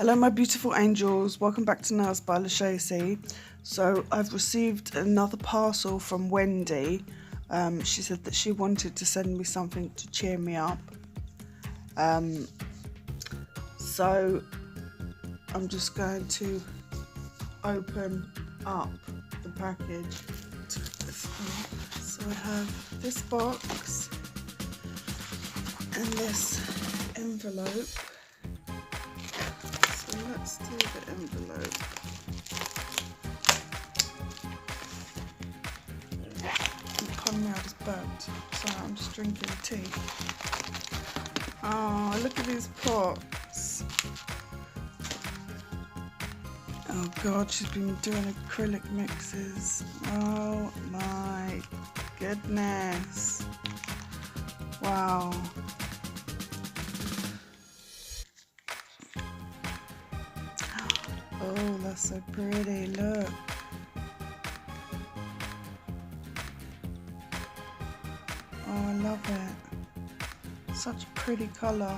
Hello my beautiful angels, welcome back to Nails by Lashacey. So I've received another parcel from Wendy. She said that she wanted to send me something to cheer me up. So I'm just going to open up the package. So I have this box and this envelope. So let's do the envelope. The cognac is burnt. Sorry, I'm just drinking tea. Oh, look at these pots. Oh God, she's been doing acrylic mixes. Oh my goodness. Wow. Oh, that's so pretty, look. Oh, I love it. Such a pretty colour.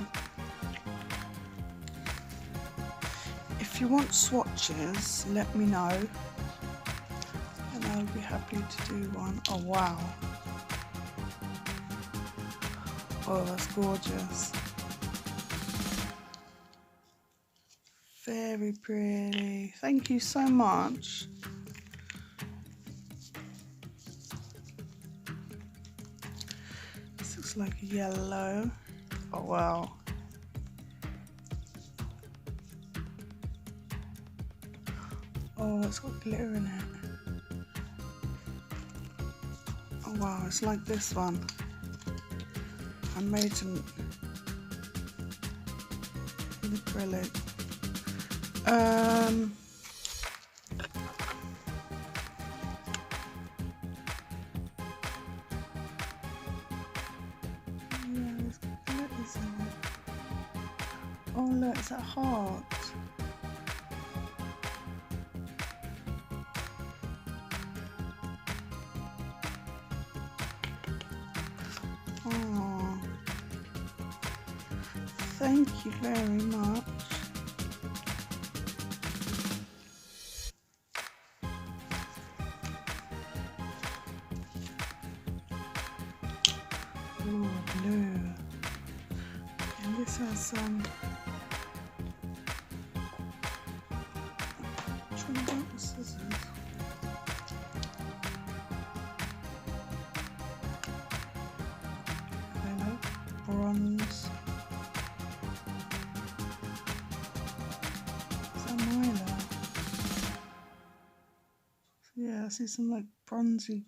If you want swatches, let me know. And I'll be happy to do one. Oh, wow. Oh, that's gorgeous. Very pretty. Thank you so much. This looks like yellow. Oh wow. Oh, it's got glitter in it. Oh wow, it's like this one. I made some in acrylic. Yeah, there's glitters in it. Oh look, it's a heart. Oh, thank you very much. Ooh, blue. And this has some. Trying to get the scissors. Bronze. Is that mylar? Yeah, I see some like bronzy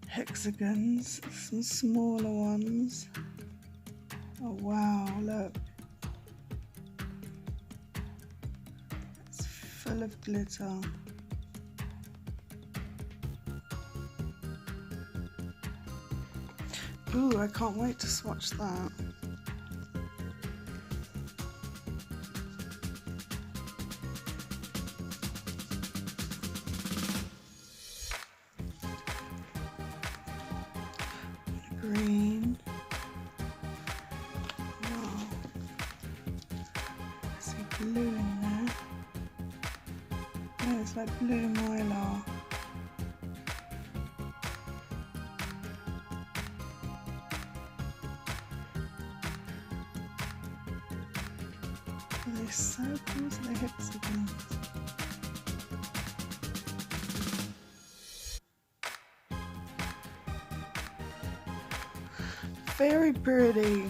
hexagons, some smaller ones. Oh wow, look. It's full of glitter. Ooh, I can't wait to swatch that. Green. Wow. I see blue in there. Yeah, it's like blue mylar. They're circles, they're hexagons. Very pretty.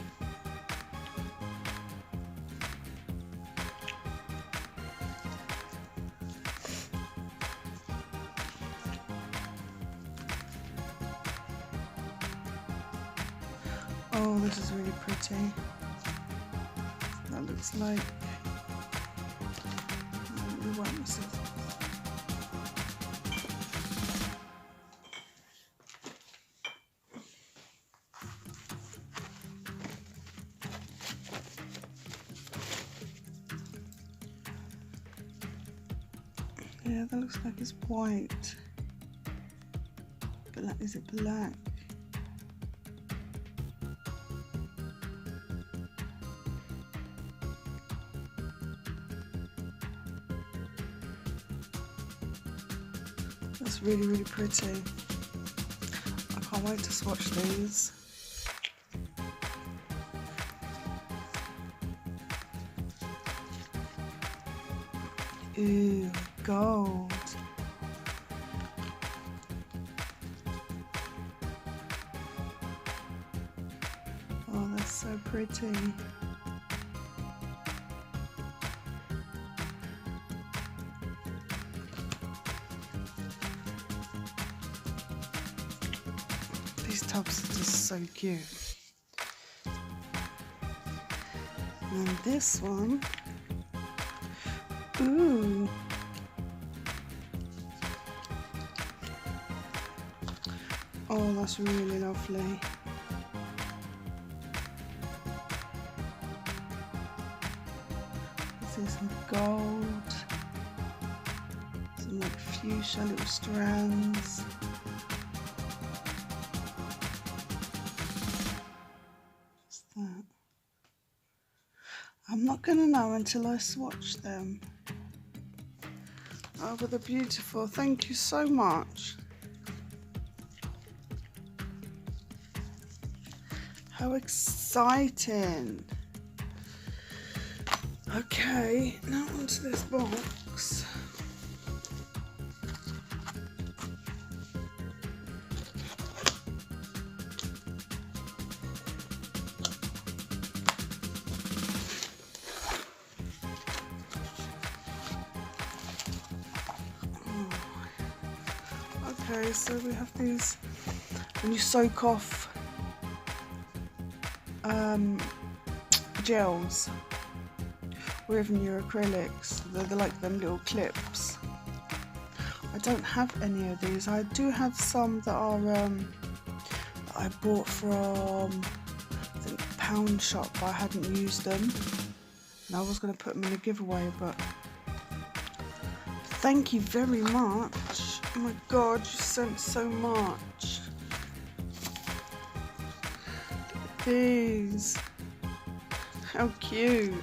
Oh, this is really pretty. That looks like. We won't miss it. Yeah, that looks like it's white. But is it black? It's really, really pretty. I can't wait to swatch these. Ooh, gold. Oh, that's so pretty. These tubs are just so cute. And this one, ooh. Oh, that's really lovely. This is some gold, some like fuchsia little strands. What's that? I'm not gonna know until I swatch them. Oh, but they're beautiful. Thank you so much. How exciting. Okay, now onto this box. Okay, so we have these, when you soak off gels or even your acrylics, they're like them little clips. I don't have any of these. I do have some that are that I bought from I think Pound Shop, but I hadn't used them and I was going to put them in a giveaway, but thank you very much. Oh my god, you sent so much. These, how cute.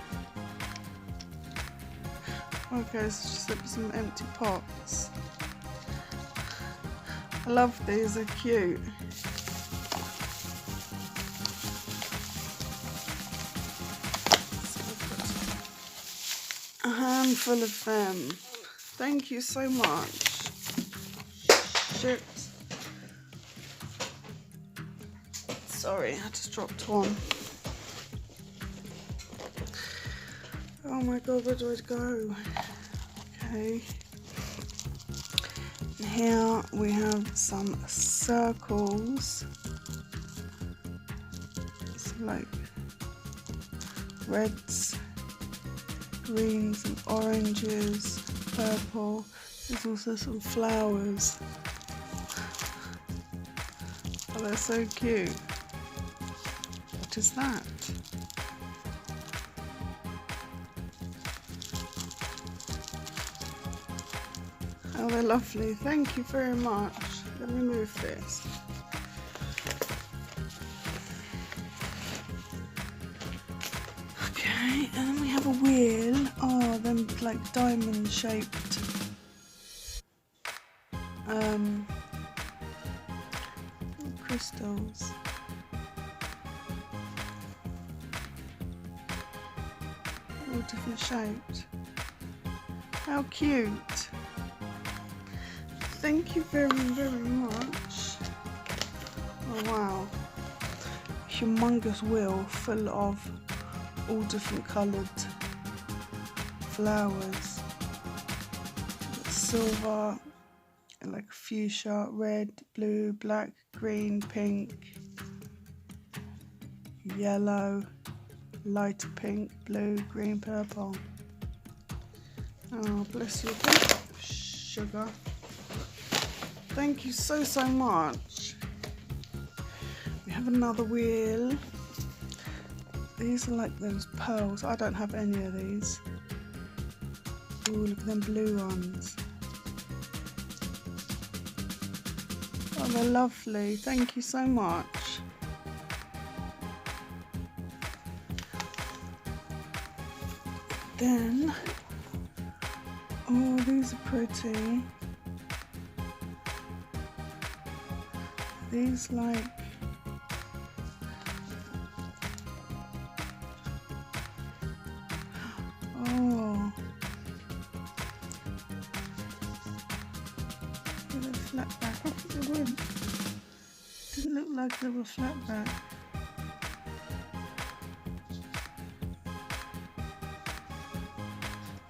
Okay, so she sent me some empty pots. I love these, they're cute. A handful of them. Thank you so much. Shit. Sorry, I just dropped one. Oh my god, where do I go? Okay. And here we have some circles. It's like reds, greens and oranges, purple. There's also some flowers. Oh, they're so cute. What is that? Oh, they're lovely. Thank you very much. Let me move this. Okay, and then we have a wheel. Oh, them like diamond shaped crystals. All different shapes. How cute. Thank you very, very much. Oh wow. Humongous wheel full of all different coloured flowers. Silver, like fuchsia, red, blue, black, green, pink, yellow, light pink, blue, green, purple. Oh, bless you. Thank you, sugar. Thank you so, so much. We have another wheel. These are like those pearls. I don't have any of these. Oh, look at them blue ones. Oh, they're lovely. Thank you so much. Then, oh, these are pretty. These like... Oh. Are they flat back? I think they would. Didn't look like they were flat back.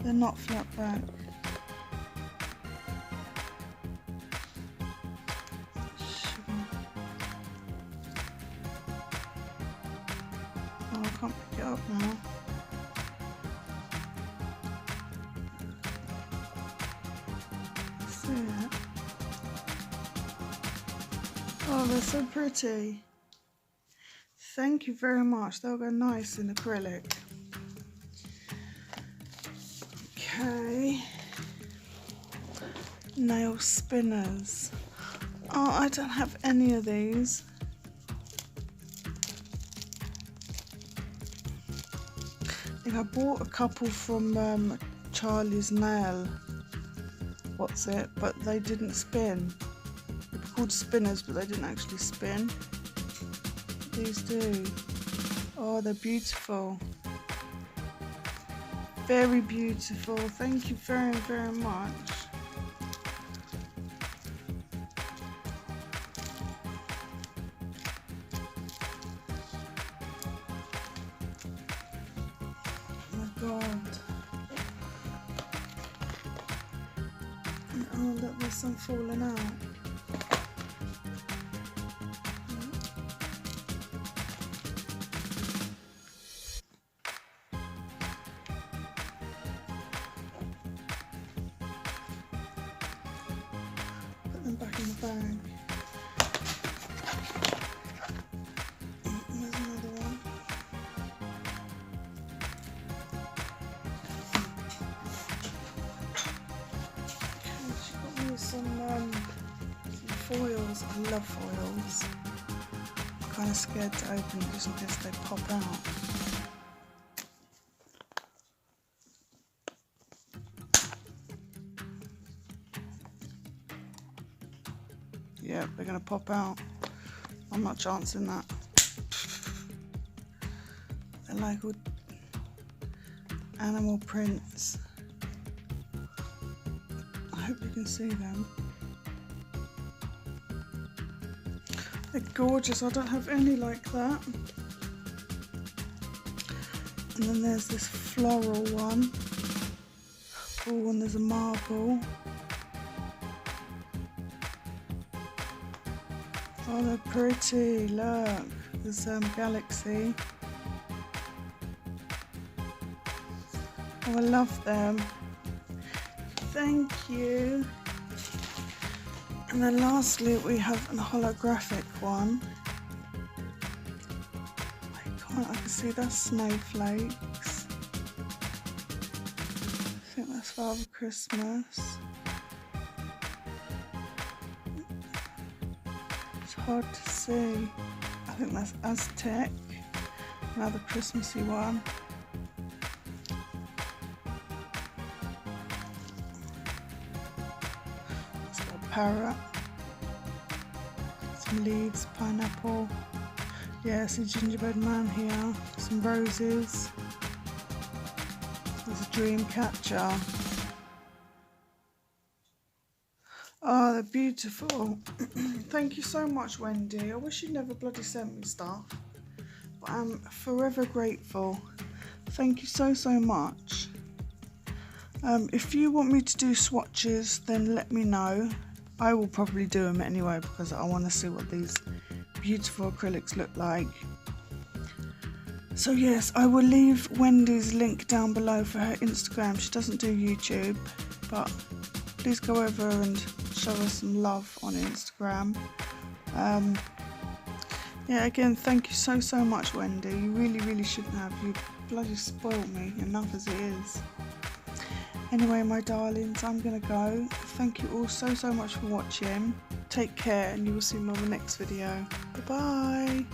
They're not flat back. Oh, I can't pick it up now. See it? Oh, they're so pretty. Thank you very much. They'll go nice in acrylic. Okay. Nail spinners. Oh, I don't have any of these. I think I bought a couple from Charlie's Nail. What's it? But they didn't spin. They were called spinners, but they didn't actually spin. These do. Oh, they're beautiful. Very beautiful. Thank you very, very much. Oh my God. Oh, look, there's some falling out. Put them back in the bag. There's another one. Okay, she got me some foils. I love foils. I'm kind of scared to open it just in case they pop out. Yeah, they're gonna pop out. I'm not chancing that. They're like all animal prints. I hope you can see them. They're gorgeous. I don't have any like that. And then there's this floral one. Oh, and there's a marble. Oh, they're pretty. Look, there's galaxy. Oh, I love them. Thank you. And then lastly, we have a holographic one. I can see that's snowflakes. I think that's Father Christmas. It's hard to see. I think that's Aztec. Another Christmassy one. It's got a parrot. Some leaves, pineapple. Yeah, it's a gingerbread man here. Some roses. There's a dream catcher. Oh, they're beautiful. Thank you so much, Wendy. I wish you never bloody sent me stuff, but I'm forever grateful. Thank you so, so much. If you want me to do swatches, then let me know. I will probably do them anyway because I want to see what these beautiful acrylics look like. So yes, I will leave Wendy's link down below for her Instagram. She doesn't do YouTube, but please go over and show her some love on Instagram. Yeah, again, thank you so, so much, Wendy. You really, really shouldn't have. You bloody spoiled me enough as it is. Anyway, my darlings, I'm gonna go. Thank you all so, so much for watching. Take care, and you will see me on the next video. Bye-bye.